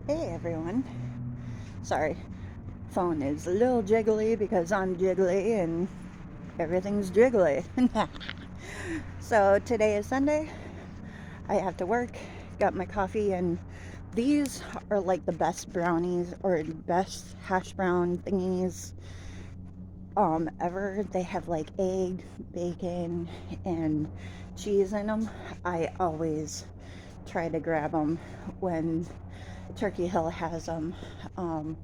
Hey everyone. Sorry, phone is a little jiggly because I'm jiggly and everything's jiggly. So today is Sunday. I have to work. Got my coffee, and these are like the best brownies or best hash brown thingies ever. They have like egg, bacon, and cheese in them. I always try to grab them when Turkey Hill has them. Um,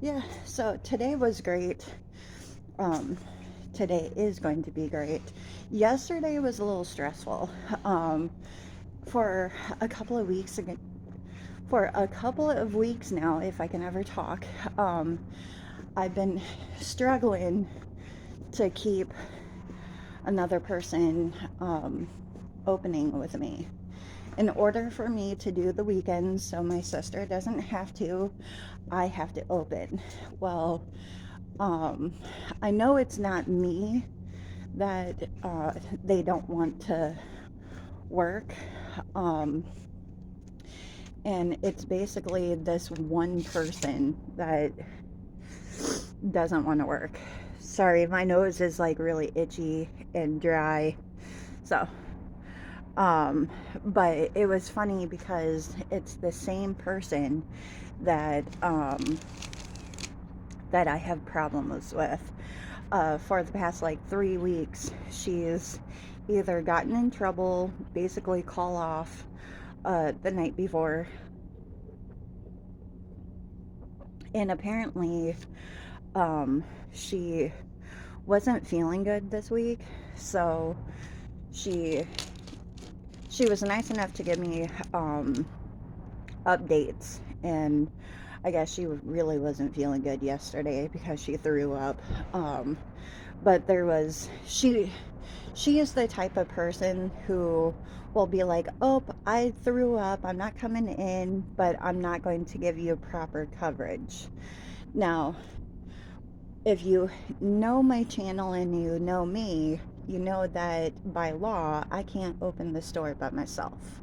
Yeah, so today was great. Um, Today is going to be great. Yesterday was a little stressful. Um, for a couple of weeks ago, for a couple of weeks now, if I can ever talk, um, I've been struggling to keep another person opening with me. In order for me to do the weekends so my sister doesn't have to, I have to open. Well, um, I know it's not me that they don't want to work. Um, and it's basically this one person that doesn't want to work. Sorry, my nose is like really itchy and dry. So, um, but it was funny because it's the same person that that I have problems with. For the past like 3 weeks, she's either gotten in trouble, basically call off the night before, and apparently she wasn't feeling good this week, so she she was nice enough to give me updates, and I guess she really wasn't feeling good yesterday because she threw up. But there was she is the type of person who will be like, "Oh, I threw up. I'm not coming in, but I'm not going to give you proper coverage." Now, if you know my channel and you know me, you know that by law, I can't open the store by myself.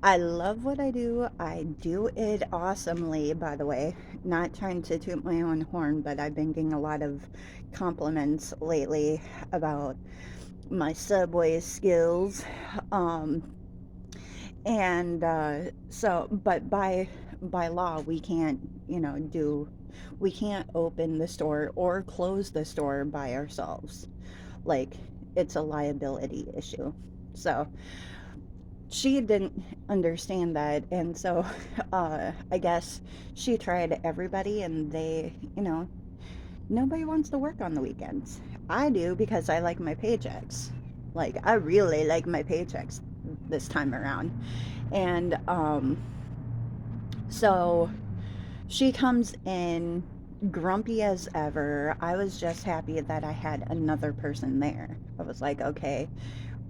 I love what I do. I do it awesomely, by the way. Not trying to toot my own horn, but I've been getting a lot of compliments lately about my Subway skills. Um, and so, but by law, we can't, we can't open the store or close the store by ourselves. Like, it's a liability issue. So she didn't understand that, and so I guess she tried everybody, and nobody wants to work on the weekends. I do because I like my paychecks. Like, I really like my paychecks this time around. And so she comes in grumpy as ever. I was just happy that I had another person there. I was like, okay,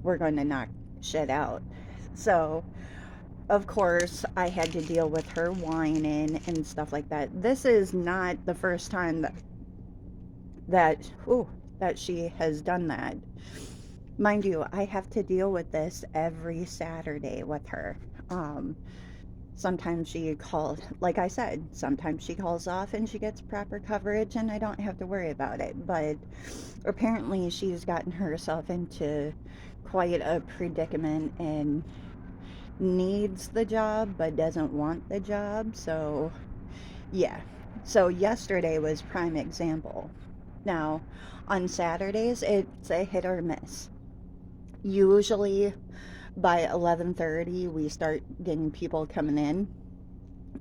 we're going to knock shit out. So, of course, I had to deal with her whining and stuff like that. This is not the first time that that she has done that. Mind you, I have to deal with this every Saturday with her. Um, Sometimes she calls, like I said, sometimes she calls off and she gets proper coverage and I don't have to worry about it. But apparently, she's gotten herself into quite a predicament and needs the job but doesn't want the job. So, yeah. So, yesterday was prime example. Now, on Saturdays, it's a hit or miss. Usually by 11:30 we start getting people coming in.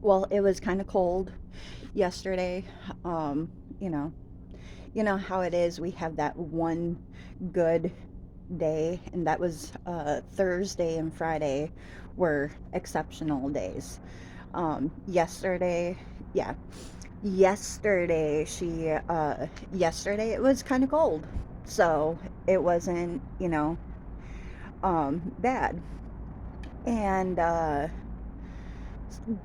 Well, it was kind of cold yesterday. Um, you know, you know how it is. We have that one good day, and that was Thursday and Friday were exceptional days. Yesterday, yeah, yesterday yesterday it was kind of cold, so it wasn't bad, and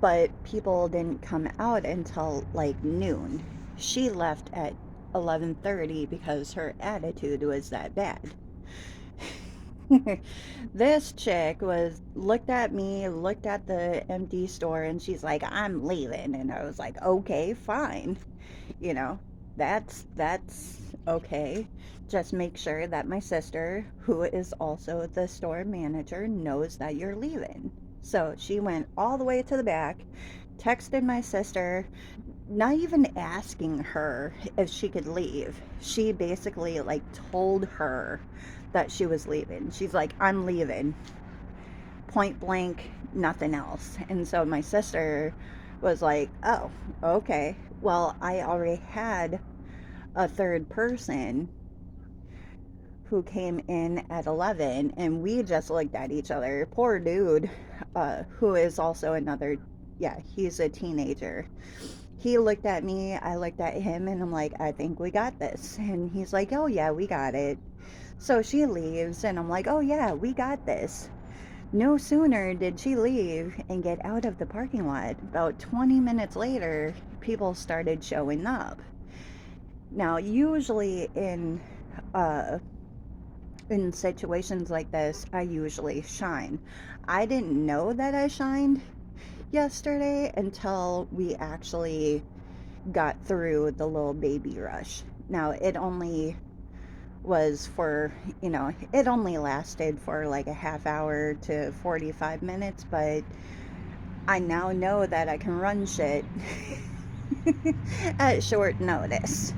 but people didn't come out until like noon. She left at 11:30 because her attitude was that bad. This chick was looked at me, looked at the empty store, and she's like, "I'm leaving." And I was like, "Okay, fine." You know, that's okay. Just make sure that my sister, who is also the store manager, knows that you're leaving. So she went all the way to the back, texted my sister, not even asking her if she could leave. She basically like told her that she was leaving. She's like, "I'm leaving." Point blank, nothing else. And so my sister was like, "Oh, okay." Well, I already had a third person who came in at 11, and we just looked at each other. Poor dude, who is also another, yeah, he's a teenager. He looked at me, I looked at him, and I'm like, "I think we got this." And he's like, "Oh, yeah, we got it." So she leaves, and I'm like, "Oh, yeah, we got this." No sooner did she leave and get out of the parking lot, about 20 minutes later, people started showing up. Now, usually uh, in situations like this, I usually shine. I didn't know that I shined yesterday until we actually got through the little baby rush. Now, it only was for, it only lasted for like a half hour to 45 minutes, but I now know that I can run shit at short notice.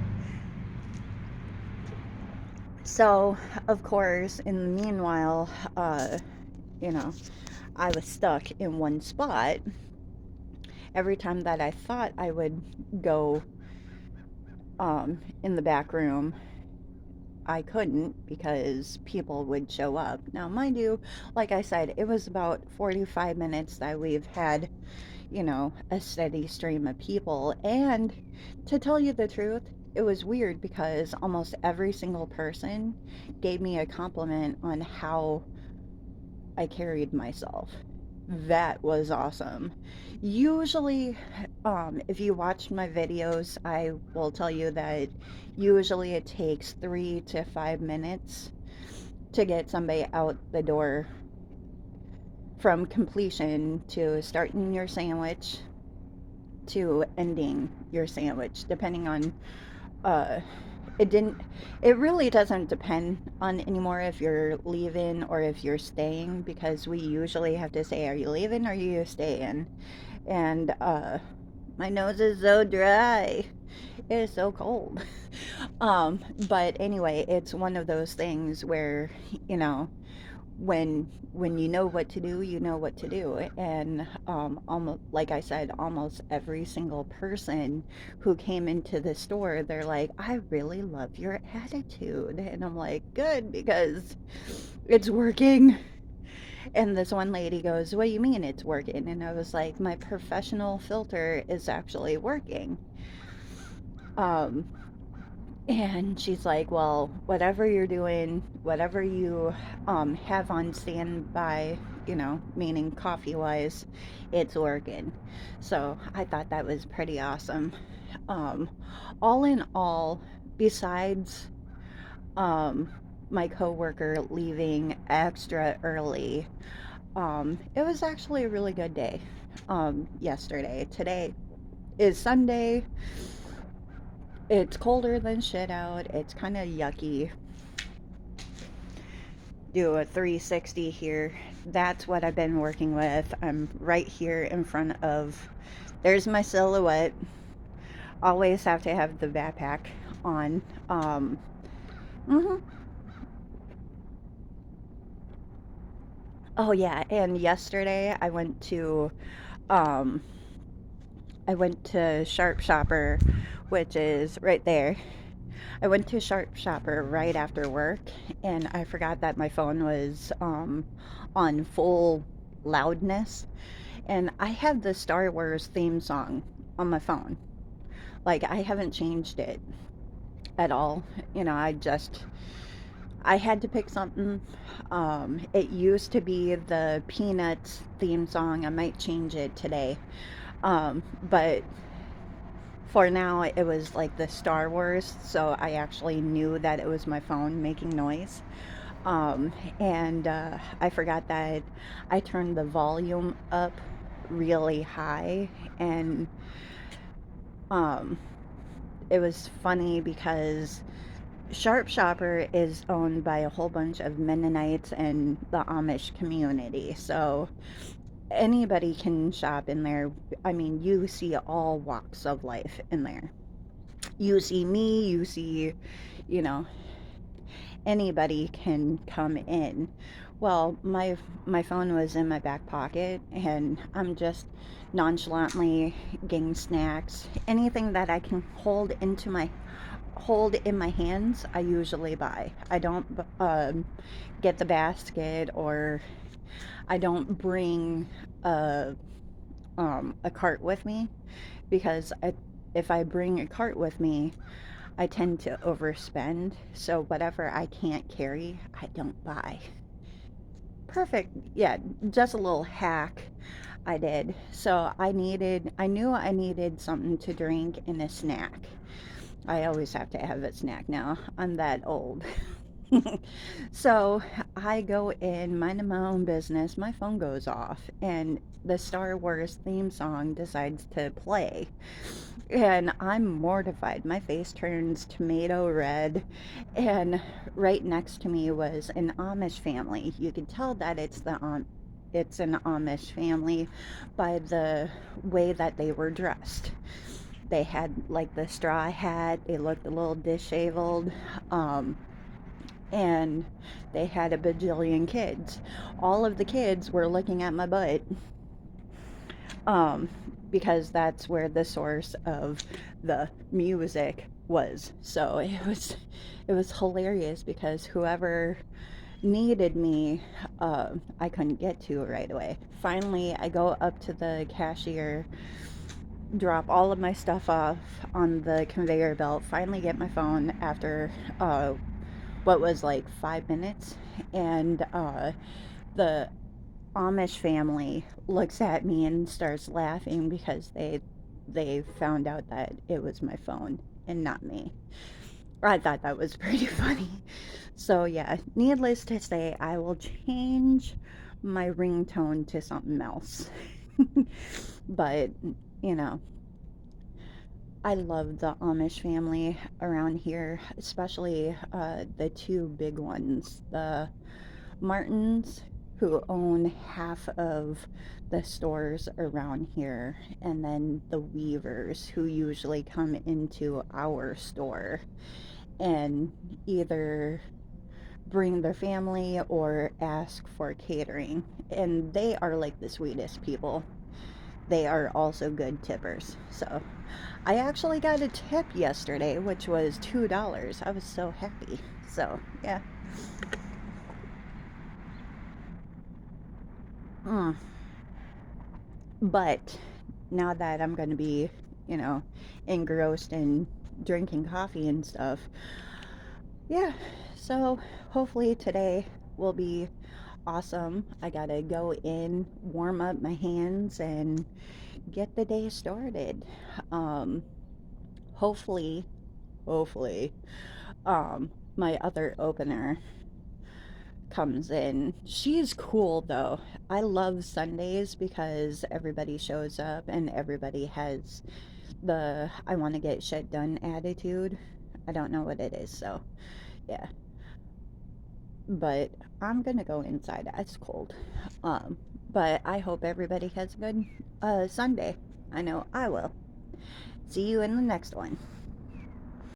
So, of course, in the meanwhile, you know, I was stuck in one spot. Every time that I thought I would go in the back room, I couldn't because people would show up. Now, mind you, like I said, it was about 45 minutes that we've had, a steady stream of people. And to tell you the truth, it was weird because almost every single person gave me a compliment on how I carried myself. That was awesome. Usually, if you watch my videos, I will tell you that usually it takes 3 to 5 minutes to get somebody out the door from completion to starting your sandwich to ending your sandwich, depending on uh, it didn't it really doesn't depend on anymore if you're leaving or if you're staying, because we usually have to say, "Are you leaving or are you staying?" And my nose is so dry, it is so cold. But anyway, it's one of those things where, you know when you know what to do, you know what to do. And almost, like I said, almost every single person who came into the store, they're like, "I really love your attitude." And I'm like, "Good, because it's working." And this one lady goes, "What do you mean it's working?" And I was like, "My professional filter is actually working." um And she's like, "Well, whatever you're doing, whatever you have on standby, meaning coffee wise, it's working." So I thought that was pretty awesome. Um, all in all, besides um, my coworker leaving extra early, it was actually a really good day yesterday. Today is Sunday. It's colder than shit out. It's kind of yucky. Do a 360 here. That's what I've been working with. I'm right here in front of, there's my silhouette. Always have to have the backpack on. Mhm. Oh yeah, and yesterday um I went to Sharp Shopper, which is right there. I went to Sharp Shopper right after work, and I forgot that my phone was on full loudness. And I have the Star Wars theme song on my phone. Like, I haven't changed it at all. I had to pick something. It used to be the Peanuts theme song. I might change it today. But for now, it was like the Star Wars, so I actually knew that it was my phone making noise. And I forgot that I turned the volume up really high, and um, it was funny because Sharp Shopper is owned by a whole bunch of Mennonites and the Amish community. So anybody can shop in there. I mean, you see all walks of life in there. You see me, you see, you know, anybody can come in. Well, my phone was in my back pocket, and I'm just nonchalantly getting snacks. Anything that I can hold in my hands, I usually buy. I don't get the basket, or I don't bring a cart with me, because if I bring a cart with me, I tend to overspend. So whatever I can't carry, I don't buy. Perfect. Yeah, just a little hack I did. So I knew I needed something to drink and a snack. I always have to have a snack now. I'm that old. So I go in, minding my own business. My phone goes off, and the Star Wars theme song decides to play. And I'm mortified. My face turns tomato red. And right next to me was an Amish family. You could tell that it's an Amish family by the way that they were dressed. They had like the straw hat. They looked a little disheveled. And they had a bajillion kids. All of the kids were looking at my butt, um, because that's where the source of the music was. So it was hilarious, because whoever needed me, I couldn't get to right away. Finally, I go up to the cashier, drop all of my stuff off on the conveyor belt, finally get my phone after what was like 5 minutes, and the Amish family looks at me and starts laughing, because they found out that it was my phone and not me. I thought that was pretty funny. So yeah, needless to say, I will change my ringtone to something else. But, you know, I love the Amish family around here, especially the two big ones, the Martins, who own half of the stores around here, and then the Weavers, who usually come into our store and either bring their family or ask for catering. And they are like the sweetest people. They are also good tippers. So I actually got a tip yesterday, which was $2. I was so happy. So yeah. Mm. But now that I'm going to be, you know, engrossed in drinking coffee and stuff, yeah. So hopefully today will be awesome. I gotta go in, warm up my hands, and get the day started. Um, hopefully, hopefully, my other opener comes in. She's cool though. I love Sundays because everybody shows up and everybody has the I want to get shit done attitude. I don't know what it is, so yeah. But I'm gonna go inside. It's cold. Um, but I hope everybody has a good Sunday. I know I will. See you in the next one.